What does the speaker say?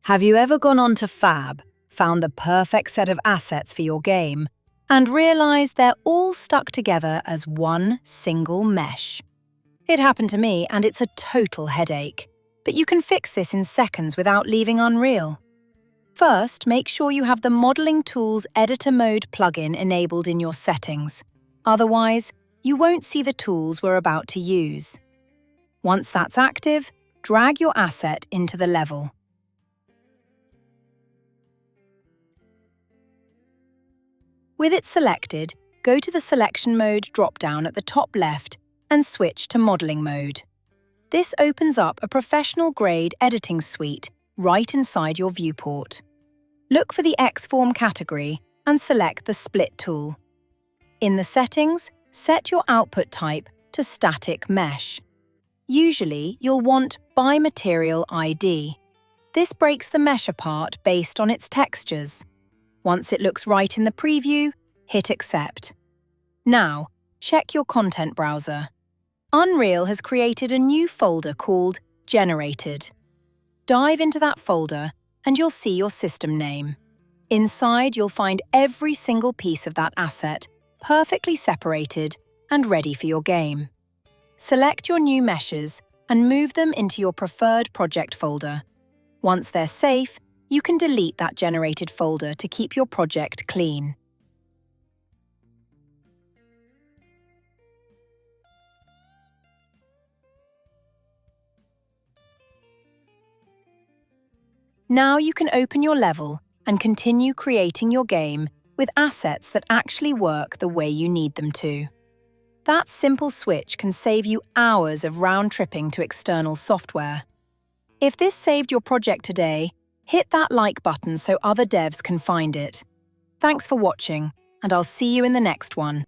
Have you ever gone on to Fab, found the perfect set of assets for your game, and realized they're all stuck together as one single mesh? It happened to me, and it's a total headache. But you can fix this in seconds without leaving Unreal. First, make sure you have the Modeling Tools Editor Mode plugin enabled in your settings. Otherwise, you won't see the tools we're about to use. Once that's active, drag your asset into the level. With it selected, go to the Selection Mode drop-down at the top left and switch to Modeling Mode. This opens up a professional-grade editing suite right inside your viewport. Look for the X-Form category and select the Split tool. In the settings, set your output type to Static Mesh. Usually, you'll want by Material ID. This breaks the mesh apart based on its textures. Once it looks right in the preview, hit Accept. Now, check your content browser. Unreal has created a new folder called Generated. Dive into that folder and you'll see your system name. Inside, you'll find every single piece of that asset, perfectly separated and ready for your game. Select your new meshes and move them into your preferred project folder. Once they're safe, you can delete that generated folder to keep your project clean. Now you can open your level and continue creating your game with assets that actually work the way you need them to. That simple switch can save you hours of round-tripping to external software. If this saved your project today, hit that like button so other devs can find it. Thanks for watching, and I'll see you in the next one.